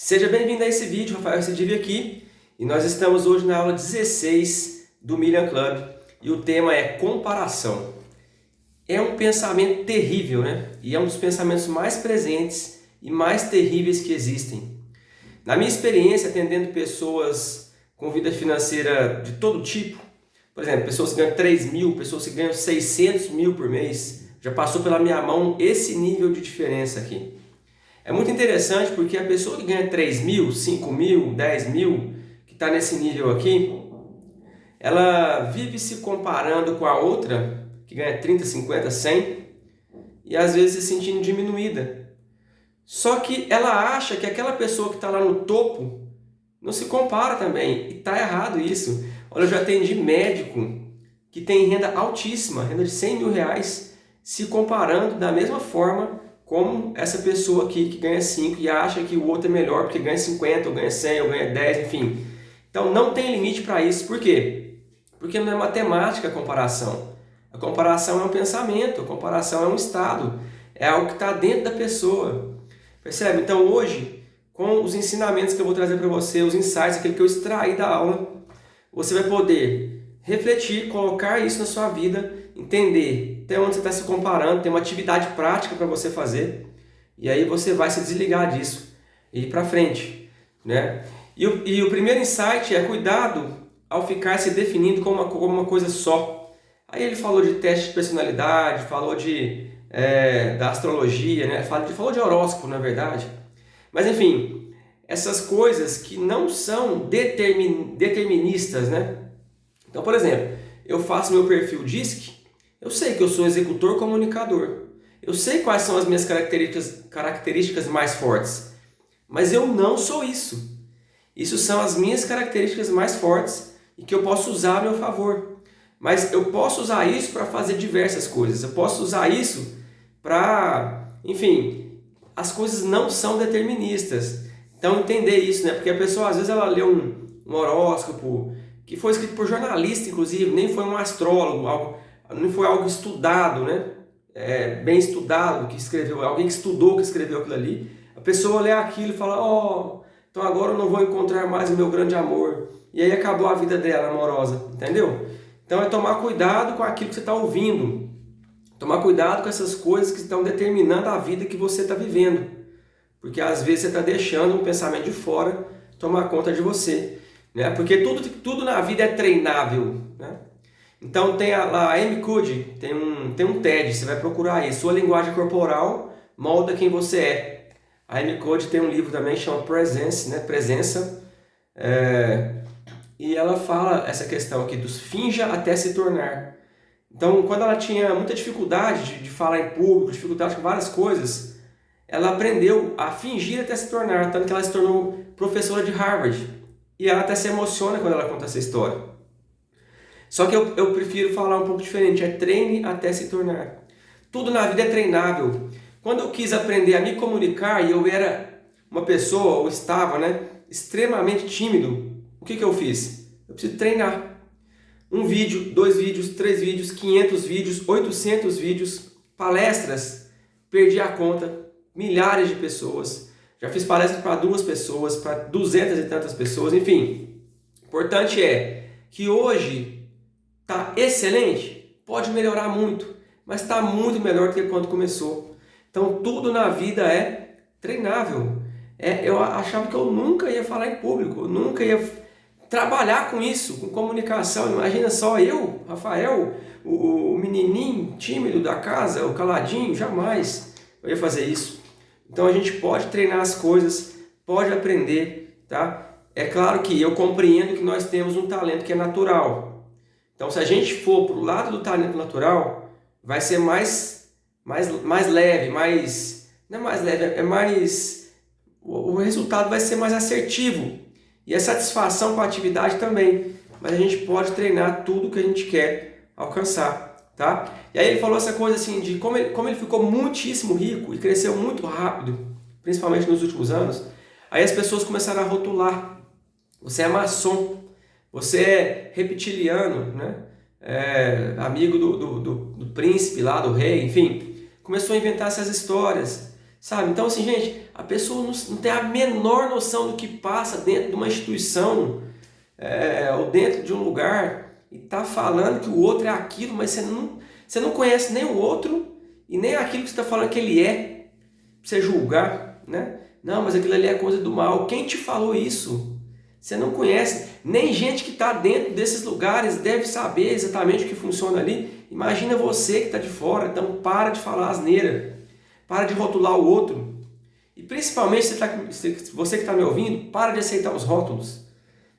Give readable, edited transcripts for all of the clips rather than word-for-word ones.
Seja bem-vindo a esse vídeo, Rafael Recidive aqui, e nós estamos hoje na aula 16 do Million Club e o tema é comparação. É um pensamento terrível, né? E é um dos pensamentos mais presentes e mais terríveis que existem. Na minha experiência, atendendo pessoas com vida financeira de todo tipo, por exemplo, pessoas que ganham 3 mil, pessoas que ganham 600 mil por mês, já passou pela minha mão esse nível de diferença aqui. É muito interessante porque a pessoa que ganha 3 mil, 5 mil, 10 mil, que está nesse nível aqui, ela vive se comparando com a outra, que ganha 30, 50, 100, e às vezes se sentindo diminuída. Só que ela acha que aquela pessoa que está lá no topo não se compara também, e está errado isso. Olha, eu já atendi médico que tem renda altíssima, renda de 100 mil reais, se comparando da mesma forma como essa pessoa aqui que ganha 5 e acha que o outro é melhor porque ganha 50, ou ganha 100, ou ganha 10, enfim. Então não tem limite para isso. Por quê? Porque não é matemática a comparação. A comparação é um pensamento, a comparação é um estado, é algo que está dentro da pessoa. Percebe? Então hoje, com os ensinamentos que eu vou trazer para você, os insights, aquilo que eu extraí da aula, você vai poder refletir, colocar isso na sua vida, entender até onde você está se comparando, ter uma atividade prática para você fazer, e aí você vai se desligar disso e ir para frente, né? E o primeiro insight é cuidado ao ficar se definindo como uma coisa só. Aí ele falou de teste de personalidade, falou da astrologia, né? Falou de horóscopo, na verdade. Mas enfim, essas coisas que não são deterministas, né? Então, por exemplo, eu faço meu perfil DISC, eu sei que eu sou executor comunicador, eu sei quais são as minhas características mais fortes, mas eu não sou isso. Isso são as minhas características mais fortes e que eu posso usar a meu favor. Mas eu posso usar isso para fazer diversas coisas, eu posso usar isso para, enfim, as coisas não são deterministas. Então entender isso, né? Porque a pessoa às vezes ela lê um horóscopo que foi escrito por jornalista, inclusive, nem foi um astrólogo, não foi algo estudado, né? Bem estudado, que escreveu, alguém que estudou que escreveu aquilo ali. A pessoa lê aquilo e fala, então agora eu não vou encontrar mais o meu grande amor. E aí acabou a vida dela amorosa, entendeu? Então é tomar cuidado com aquilo que você está ouvindo. Tomar cuidado com essas coisas que estão determinando a vida que você está vivendo. Porque às vezes você está deixando um pensamento de fora tomar conta de você, né? Porque tudo na vida é treinável, né? Então tem a Amy Cuddy, tem um TED, você vai procurar aí, sua linguagem corporal molda quem você é. A Amy Cuddy tem um livro também que chama Presence, né? Presença, e ela fala essa questão aqui dos finja até se tornar. Então quando ela tinha muita dificuldade de falar em público, dificuldade com várias coisas, ela aprendeu a fingir até se tornar, tanto que ela se tornou professora de Harvard. E ela até se emociona quando ela conta essa história. Só que eu prefiro falar um pouco diferente, é treine até se tornar. Tudo na vida é treinável. Quando eu quis aprender a me comunicar e eu era uma pessoa, ou estava, né, extremamente tímido, o que eu fiz? Eu preciso treinar. 1 vídeo, 2 vídeos, 3 vídeos, 500 vídeos, 800 vídeos, palestras, perdi a conta, milhares de pessoas. Já fiz palestras para 2 pessoas, para 200 e tantas pessoas, enfim. O importante é que hoje está excelente, pode melhorar muito, mas está muito melhor do que quando começou. Então tudo na vida é treinável. Eu achava que eu nunca ia falar em público, eu nunca ia trabalhar com isso, com comunicação. Imagina só eu, Rafael, o menininho tímido da casa, o caladinho, jamais eu ia fazer isso. Então a gente pode treinar as coisas, pode aprender, tá? É claro que eu compreendo que nós temos um talento que é natural. Então se a gente for para o lado do talento natural, vai ser mais leve, não é mais leve, o resultado vai ser mais assertivo. E a satisfação com a atividade também. Mas a gente pode treinar tudo que a gente quer alcançar, tá? E aí ele falou essa coisa assim, de como ele ficou muitíssimo rico e cresceu muito rápido, principalmente nos últimos anos. Aí as pessoas começaram a rotular. Você é maçom, você é reptiliano, né? Amigo do príncipe lá, do rei, enfim. Começou a inventar essas histórias. sabe? Então, assim, gente, a pessoa não tem a menor noção do que passa dentro de uma instituição, ou dentro de um lugar, e tá falando que o outro é aquilo, mas você não conhece nem o outro e nem aquilo que você está falando que ele é, pra você julgar, né? Não, mas aquilo ali é coisa do mal. Quem te falou isso? Você não conhece. Nem gente que está dentro desses lugares deve saber exatamente o que funciona ali. Imagina você que está de fora. Então para de falar asneira. Para de rotular o outro. E principalmente você que está me ouvindo, para de aceitar os rótulos.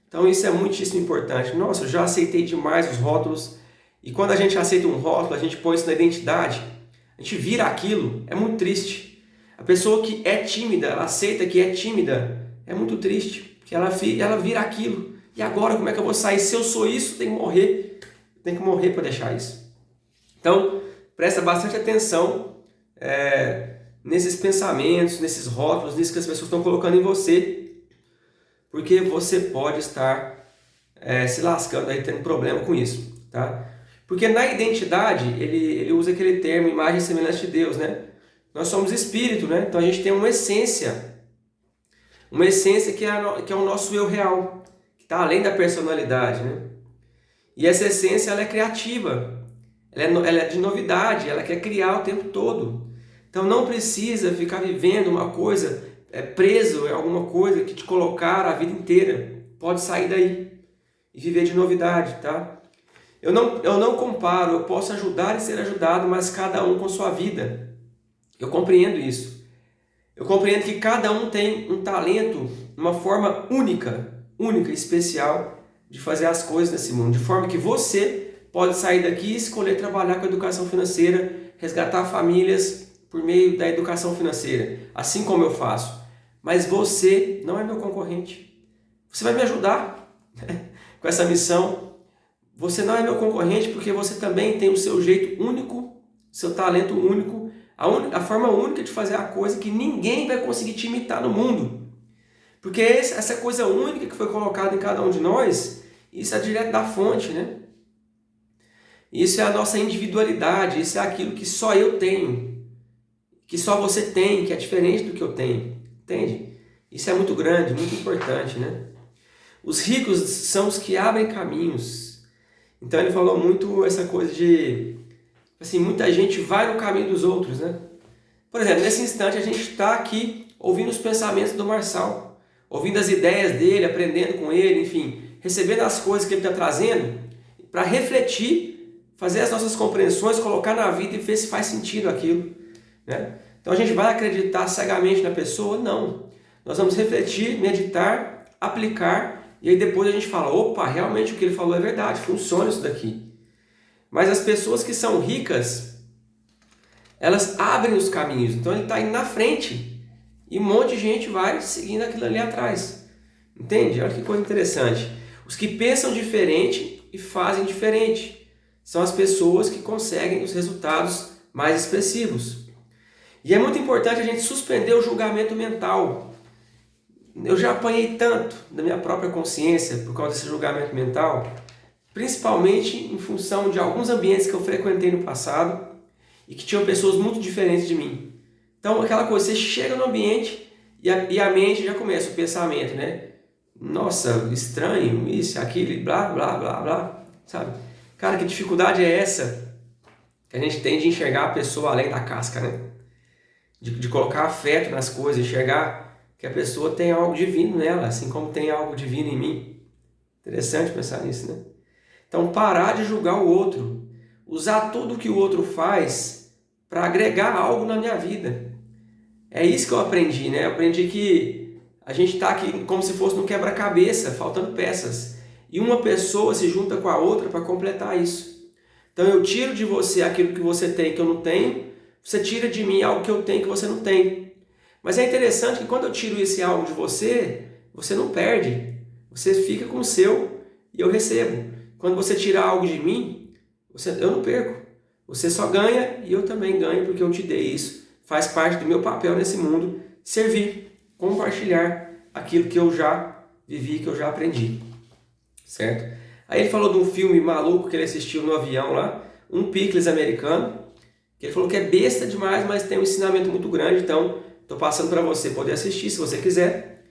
Então isso é muitíssimo importante. Nossa, eu já aceitei demais os rótulos. E quando a gente aceita um rótulo, a gente põe isso na identidade. A gente vira aquilo. É muito triste. A pessoa que é tímida, ela aceita que é tímida, é muito triste, porque ela vira aquilo. E agora como é que eu vou sair? Se eu sou isso, tem que morrer. Tem que morrer para deixar isso. Então, presta bastante atenção nesses pensamentos, nesses rótulos, nisso que as pessoas estão colocando em você, porque você pode estar se lascando aí, tendo problema com isso, tá? Porque na identidade, ele usa aquele termo, imagem e semelhança de Deus, né? Nós somos espírito, né? Então a gente tem uma essência que é o nosso eu real, que está além da personalidade, né? E essa essência ela é criativa, ela é de novidade, ela quer criar o tempo todo. Então não precisa ficar vivendo uma coisa, preso em alguma coisa que te colocaram a vida inteira. Pode sair daí e viver de novidade, tá? Eu não comparo, eu posso ajudar e ser ajudado, mas cada um com sua vida. Eu compreendo isso. Eu compreendo que cada um tem um talento, uma forma única, especial de fazer as coisas nesse mundo. De forma que você pode sair daqui e escolher trabalhar com a educação financeira, resgatar famílias por meio da educação financeira, assim como eu faço. Mas você não é meu concorrente. Você vai me ajudar com essa missão. Você não é meu concorrente porque você também tem o seu jeito único, seu talento único, a forma única de fazer a coisa que ninguém vai conseguir te imitar no mundo. Porque essa coisa única que foi colocada em cada um de nós, isso é direto da fonte, né? Isso é a nossa individualidade, isso é aquilo que só eu tenho, que só você tem, que é diferente do que eu tenho, entende? Isso é muito grande, muito importante, né? Os ricos são os que abrem caminhos. Então ele falou muito essa coisa de, assim, muita gente vai no caminho dos outros, né? Por exemplo, nesse instante a gente está aqui ouvindo os pensamentos do Marçal, ouvindo as ideias dele, aprendendo com ele, enfim, recebendo as coisas que ele está trazendo para refletir, fazer as nossas compreensões, colocar na vida e ver se faz sentido aquilo, né? Então a gente vai acreditar cegamente na pessoa? Não. Nós vamos refletir, meditar, aplicar e aí depois a gente fala, opa, realmente o que ele falou é verdade, funciona isso daqui. Mas as pessoas que são ricas, elas abrem os caminhos. Então ele está indo na frente e um monte de gente vai seguindo aquilo ali atrás. Entende? Olha que coisa interessante. Os que pensam diferente e fazem diferente são as pessoas que conseguem os resultados mais expressivos. E é muito importante a gente suspender o julgamento mental. Eu já apanhei tanto da minha própria consciência por causa desse julgamento mental, principalmente em função de alguns ambientes que eu frequentei no passado e que tinham pessoas muito diferentes de mim. Então aquela coisa, você chega no ambiente e a mente já começa o pensamento, né? Nossa, estranho, isso, aquilo, blá, blá, blá, blá, sabe? Cara, que dificuldade é essa que a gente tem de enxergar a pessoa além da casca, né? De colocar afeto nas coisas, enxergar que a pessoa tem algo divino nela, assim como tem algo divino em mim. Interessante pensar nisso, né? Então, parar de julgar o outro. Usar tudo que o outro faz para agregar algo na minha vida. É isso que eu aprendi, né? Eu aprendi que a gente está aqui como se fosse num quebra-cabeça, faltando peças. E uma pessoa se junta com a outra para completar isso. Então, eu tiro de você aquilo que você tem que eu não tenho. Você tira de mim algo que eu tenho que você não tem. Mas é interessante que quando eu tiro esse algo de você, você não perde. Você fica com o seu e eu recebo. Quando você tira algo de mim, eu não perco. Você só ganha e eu também ganho porque eu te dei isso. Faz parte do meu papel nesse mundo, servir, compartilhar aquilo que eu já vivi, que eu já aprendi. Certo? Aí ele falou de um filme maluco que ele assistiu no avião lá, Um Picles Americano, que ele falou que é besta demais, mas tem um ensinamento muito grande. Então, Estou passando para você poder assistir se você quiser.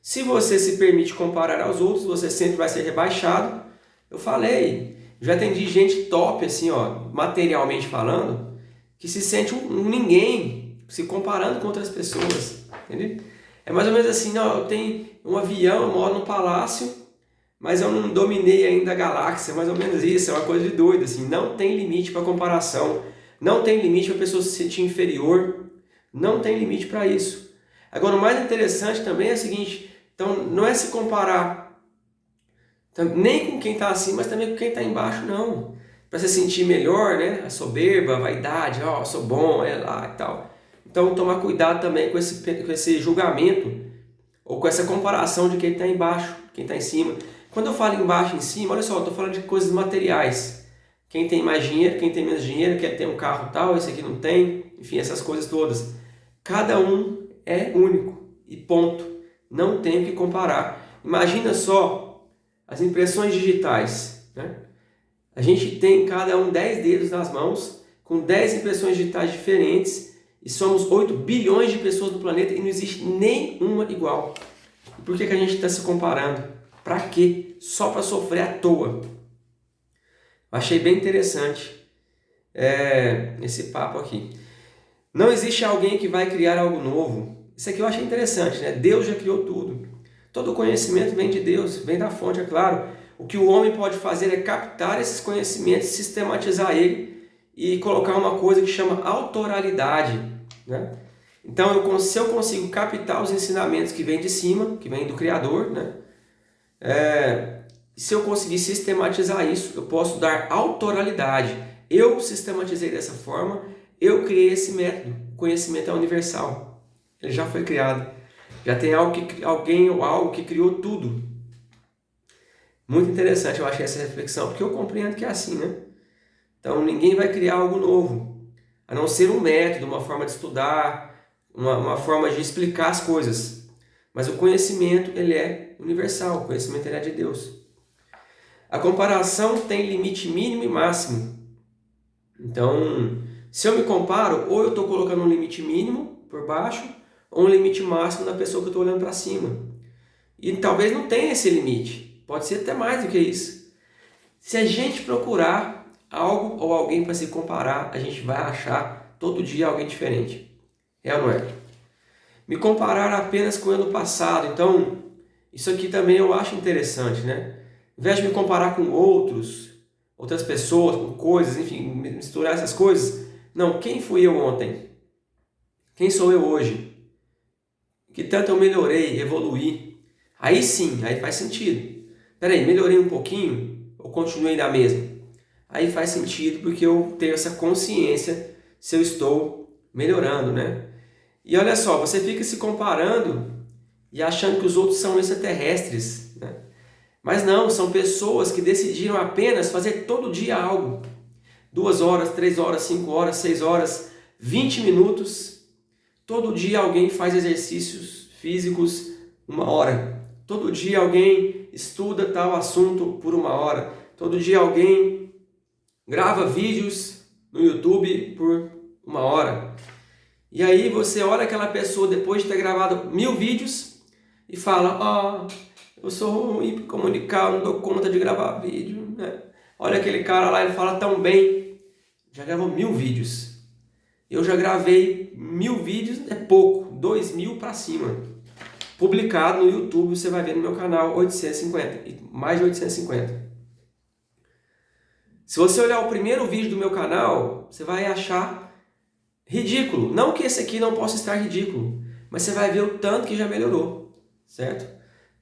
Se você se permite comparar aos outros, você sempre vai ser rebaixado. Eu falei, já atendi gente top, assim, ó, materialmente falando, que se sente um ninguém se comparando com outras pessoas, entendeu? É mais ou menos assim, não, eu tenho um avião, eu moro num palácio, mas eu não dominei ainda a galáxia, mais ou menos isso, é uma coisa de doido, assim, não tem limite para comparação, não tem limite para a pessoa se sentir inferior, não tem limite para isso. Agora, o mais interessante também é o seguinte, então não é se comparar nem com quem está acima, mas também com quem está embaixo, não. Para se sentir melhor, né? A soberba, a vaidade, ó, sou bom, é lá e tal. Então, tomar cuidado também com esse julgamento ou com essa comparação de quem está embaixo, quem está em cima. Quando eu falo embaixo e em cima, olha só, eu estou falando de coisas materiais. Quem tem mais dinheiro, quem tem menos dinheiro, quer ter um carro tal, esse aqui não tem, enfim, essas coisas todas. Cada um é único e ponto. Não tem o que comparar. Imagina só as impressões digitais, né? A gente tem cada um 10 dedos nas mãos, com 10 impressões digitais diferentes, e somos 8 bilhões de pessoas no planeta e não existe nenhuma igual. E por que a gente está se comparando? Para quê? Só para sofrer à toa. Achei bem interessante esse papo aqui. Não existe alguém que vai criar algo novo. Isso aqui eu achei interessante, né? Deus já criou tudo. Todo conhecimento vem de Deus, vem da fonte, é claro. O que o homem pode fazer é captar esses conhecimentos, sistematizar ele e colocar uma coisa que chama autoralidade, né? Então, se eu consigo captar os ensinamentos que vêm de cima, que vêm do Criador, né? Se eu conseguir sistematizar isso, eu posso dar autoralidade. Eu sistematizei dessa forma, eu criei esse método. O conhecimento é universal. Ele já foi criado. Já tem alguém ou algo que criou tudo. Muito interessante, eu achei essa reflexão, porque eu compreendo que é assim, né? Então, ninguém vai criar algo novo, a não ser um método, uma forma de estudar, uma forma de explicar as coisas. Mas o conhecimento, ele é universal, o conhecimento ele é de Deus. A comparação tem limite mínimo e máximo. Então, se eu me comparo, ou eu estou colocando um limite mínimo por baixo, ou um limite máximo na pessoa que eu estou olhando para cima. E talvez não tenha esse limite. Pode ser até mais do que isso. Se a gente procurar algo ou alguém para se comparar, a gente vai achar todo dia alguém diferente. É ou não é? Me comparar apenas com o ano passado. Então, isso aqui também eu acho interessante, né? Ao invés de me comparar com outras pessoas, com coisas, enfim, misturar essas coisas. Não, quem fui eu ontem? Quem sou eu hoje? Que tanto eu melhorei, evoluí. Aí sim, aí faz sentido. Peraí, melhorei um pouquinho ou continuei na mesma? Aí faz sentido porque eu tenho essa consciência se eu estou melhorando, né? E olha só, você fica se comparando e achando que os outros são extraterrestres, né? Mas não, são pessoas que decidiram apenas fazer todo dia algo. 2 horas, 3 horas, 5 horas, 6 horas, 20 minutos. Todo dia alguém faz exercícios físicos 1 hora. Todo dia alguém estuda tal assunto por 1 hora. Todo dia alguém grava vídeos no YouTube por 1 hora. E aí você olha aquela pessoa depois de ter gravado 1000 vídeos e fala, eu sou ruim para comunicar, eu não dou conta de gravar vídeo, né? Olha aquele cara lá, ele fala tão bem, já gravou 1000 vídeos. Eu já gravei 1000 vídeos, é pouco, 2000 para cima. Publicado no YouTube, você vai ver no meu canal 850, mais de 850. Se você olhar o primeiro vídeo do meu canal, você vai achar ridículo. Não que esse aqui não possa estar ridículo, mas você vai ver o tanto que já melhorou, certo?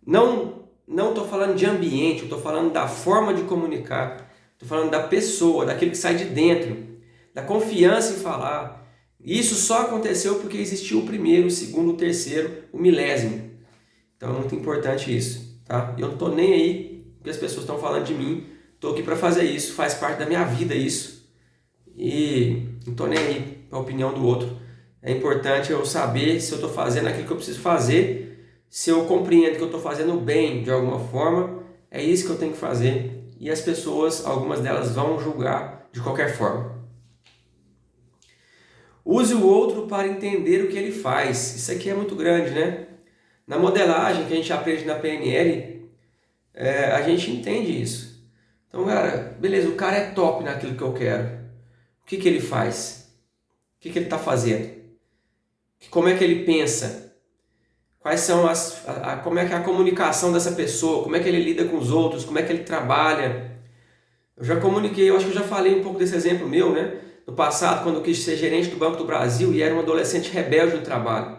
Não estou falando de ambiente, eu estou falando da forma de comunicar, estou falando da pessoa, daquilo que sai de dentro, da confiança em falar. Isso só aconteceu porque existiu o primeiro, o segundo, o terceiro, o milésimo. Então é muito importante isso, tá? Eu não estou nem aí porque as pessoas estão falando de mim. Estou aqui para fazer isso, faz parte da minha vida isso. E não estou nem aí para a opinião do outro. É importante eu saber se eu estou fazendo aquilo que eu preciso fazer, se eu compreendo que eu estou fazendo bem de alguma forma, é isso que eu tenho que fazer. E as pessoas, algumas delas vão julgar de qualquer forma. Use o outro para entender o que ele faz. Isso aqui é muito grande, né? Na modelagem que a gente aprende na PNL, a gente entende isso. Então, cara, beleza, o cara é top naquilo que eu quero. O que ele faz? O que ele está fazendo? Como é que ele pensa? Quais são como é que é a comunicação dessa pessoa? Como é que ele lida com os outros? Como é que ele trabalha? Eu já comuniquei, eu acho que eu já falei um pouco desse exemplo meu, né? No passado, quando eu quis ser gerente do Banco do Brasil e era um adolescente rebelde no trabalho.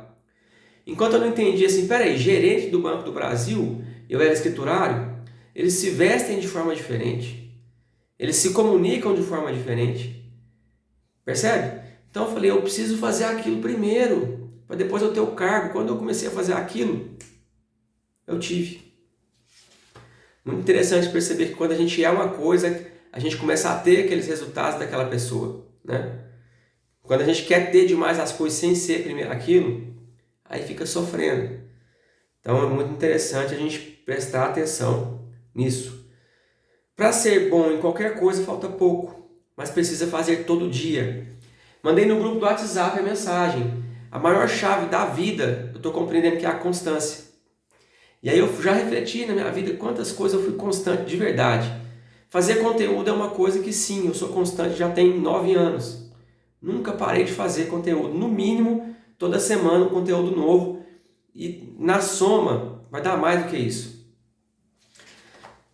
Enquanto eu não entendi assim, peraí, gerente do Banco do Brasil, eu era escriturário, eles se vestem de forma diferente, eles se comunicam de forma diferente, percebe? Então eu falei, eu preciso fazer aquilo primeiro, para depois eu ter o cargo. Quando eu comecei a fazer aquilo, eu tive. Muito interessante perceber que quando a gente é uma coisa, a gente começa a ter aqueles resultados daquela pessoa, né? Quando a gente quer ter demais as coisas sem ser primeiro aquilo, aí fica sofrendo. Então é muito interessante a gente prestar atenção nisso. Para ser bom em qualquer coisa falta pouco, mas precisa fazer todo dia. Mandei no grupo do WhatsApp a mensagem. A maior chave da vida, eu estou compreendendo que é a constância. E aí eu já refleti na minha vida quantas coisas eu fui constante de verdade. Fazer conteúdo é uma coisa que sim, eu sou constante já tem 9 anos. Nunca parei de fazer conteúdo. No mínimo, toda semana um conteúdo novo. E na soma, vai dar mais do que isso.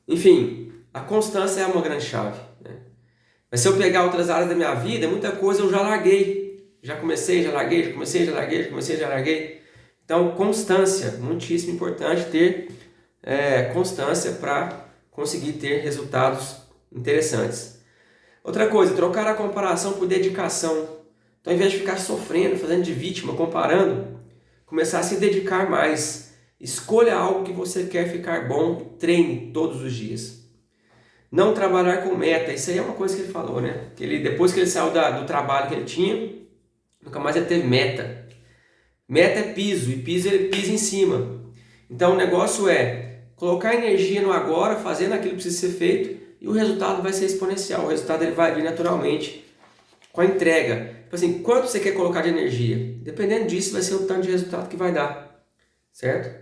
Enfim, a constância é uma grande chave, né? Mas se eu pegar outras áreas da minha vida, muita coisa eu já larguei. Já comecei, já larguei, já comecei, já larguei, já comecei, já larguei. Então, constância, muitíssimo importante ter constância para conseguir ter resultados interessantes. Outra coisa, trocar a comparação por dedicação. Então, ao invés de ficar sofrendo, fazendo de vítima, comparando, começar a se dedicar mais. Escolha algo que você quer ficar bom, treine todos os dias. Não trabalhar com meta, isso aí é uma coisa que ele falou, né? Que depois que ele saiu do trabalho que ele tinha, nunca mais ele teve meta. Meta é piso, e piso ele pisa em cima. Então o negócio é colocar energia no agora, fazendo aquilo que precisa ser feito, e o resultado vai ser exponencial. O resultado ele vai vir naturalmente com a entrega. Tipo assim, quanto você quer colocar de energia? Dependendo disso, vai ser o tanto de resultado que vai dar. Certo?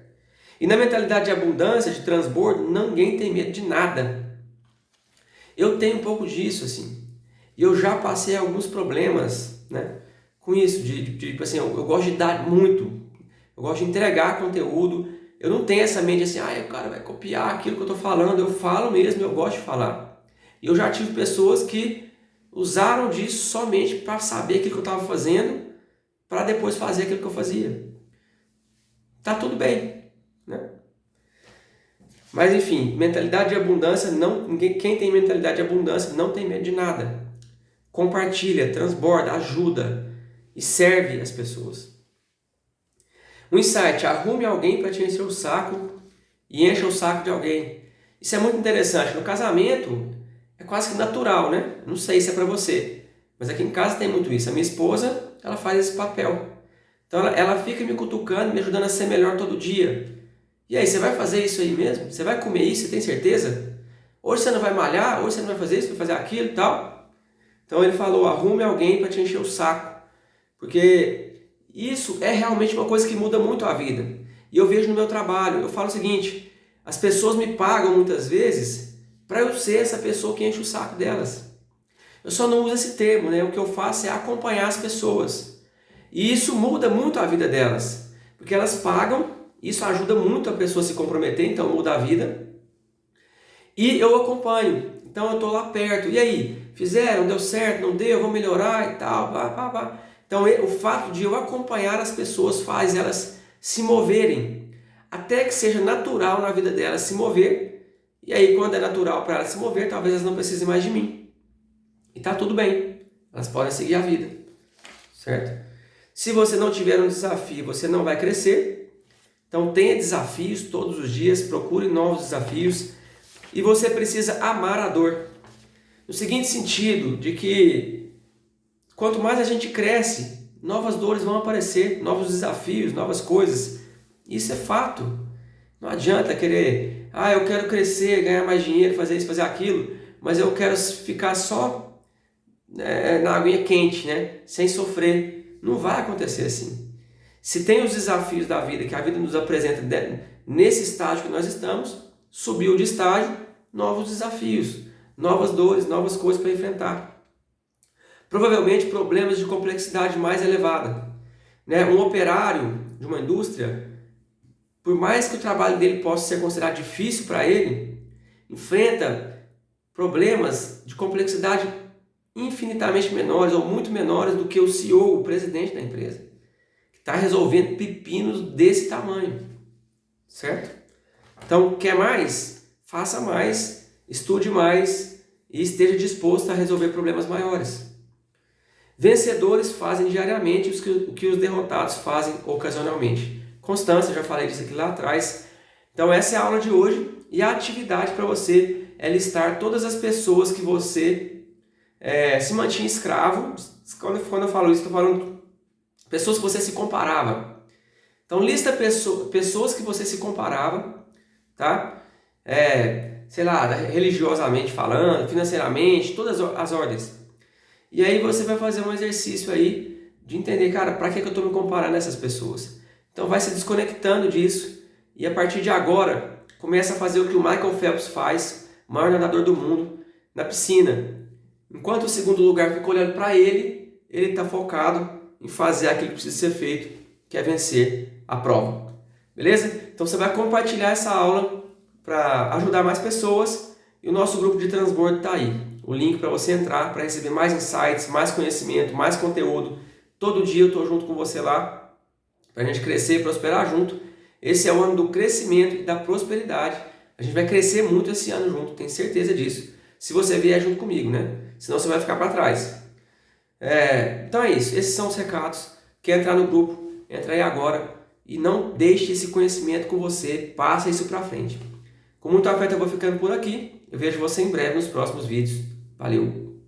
E na mentalidade de abundância, de transbordo, ninguém tem medo de nada. Eu tenho um pouco disso, assim. E eu já passei alguns problemas, né? Com isso, tipo assim, eu gosto de dar muito, eu gosto de entregar conteúdo, eu não tenho essa mente assim, o cara vai copiar aquilo que eu estou falando, eu falo mesmo, eu gosto de falar. E eu já tive pessoas que usaram disso somente para saber aquilo que eu estava fazendo, para depois fazer aquilo que eu fazia. Tá tudo bem, né? Mas enfim, mentalidade de abundância, quem tem mentalidade de abundância não tem medo de nada. Compartilha, transborda, ajuda e serve as pessoas. Um insight, arrume alguém para te encher o saco e encha o saco de alguém. Isso é muito interessante. No casamento é quase que natural, né? Não sei se é para você, mas aqui em casa tem muito isso. A minha esposa, ela faz esse papel. Então ela fica me cutucando, me ajudando a ser melhor todo dia. E aí, você vai fazer isso aí mesmo? Você vai comer isso? Você tem certeza? Hoje você não vai malhar? Hoje você não vai fazer isso? Vai fazer aquilo e tal? Então ele falou, arrume alguém para te encher o saco. Porque isso é realmente uma coisa que muda muito a vida. E eu vejo no meu trabalho, eu falo o seguinte, as pessoas me pagam muitas vezes para eu ser essa pessoa que enche o saco delas. Eu só não uso esse termo, né? O que eu faço é acompanhar as pessoas. E isso muda muito a vida delas. Porque elas pagam, isso ajuda muito a pessoa a se comprometer, então muda a vida. E eu acompanho, então eu estou lá perto. E aí, fizeram, deu certo, não deu, vou melhorar e tal, pá. Então o fato de eu acompanhar as pessoas faz elas se moverem, até que seja natural na vida delas se mover. E aí quando é natural para elas se mover, talvez elas não precisem mais de mim. E tá tudo bem, elas podem seguir a vida, certo? Se você não tiver um desafio, você não vai crescer. Então tenha desafios todos os dias, procure novos desafios. E você precisa amar a dor. No seguinte sentido, de que quanto mais a gente cresce, novas dores vão aparecer, novos desafios, novas coisas. Isso é fato. Não adianta querer, eu quero crescer, ganhar mais dinheiro, fazer isso, fazer aquilo, mas eu quero ficar só na aguinha quente, né? Sem sofrer. Não vai acontecer assim. Se tem os desafios da vida, que a vida nos apresenta nesse estágio que nós estamos, subiu de estágio, novos desafios, novas dores, novas coisas para enfrentar. Provavelmente problemas de complexidade mais elevada. Um operário de uma indústria, por mais que o trabalho dele possa ser considerado difícil para ele, enfrenta problemas de complexidade infinitamente menores ou muito menores do que o CEO, o presidente da empresa, que está resolvendo pepinos desse tamanho, certo? Então, quer mais? Faça mais, estude mais e esteja disposto a resolver problemas maiores. Vencedores fazem diariamente o que os derrotados fazem ocasionalmente. Constância, já falei disso aqui lá atrás. Então essa é a aula de hoje e a atividade para você é listar todas as pessoas que você se mantinha escravo. Quando eu falo isso, estou falando pessoas que você se comparava. Então lista pessoas que você se comparava, tá? Sei lá, religiosamente falando, financeiramente, todas as ordens. E aí você vai fazer um exercício aí de entender, cara, para que eu estou me comparando a essas pessoas? Então vai se desconectando disso e a partir de agora começa a fazer o que o Michael Phelps faz, o maior nadador do mundo, na piscina. Enquanto o segundo lugar fica olhando para ele está focado em fazer aquilo que precisa ser feito, que é vencer a prova. Beleza? Então você vai compartilhar essa aula para ajudar mais pessoas e o nosso grupo de transbordo está aí. O link para você entrar, para receber mais insights, mais conhecimento, mais conteúdo. Todo dia eu estou junto com você lá, para a gente crescer e prosperar junto. Esse é o ano do crescimento e da prosperidade. A gente vai crescer muito esse ano junto, tenho certeza disso. Se você vier junto comigo, né? Senão você vai ficar para trás. Então é isso, esses são os recados. Quer entrar no grupo? Entra aí agora e não deixe esse conhecimento com você, passa isso para frente. Com muito afeto eu vou ficando por aqui. Eu vejo você em breve nos próximos vídeos. Valeu!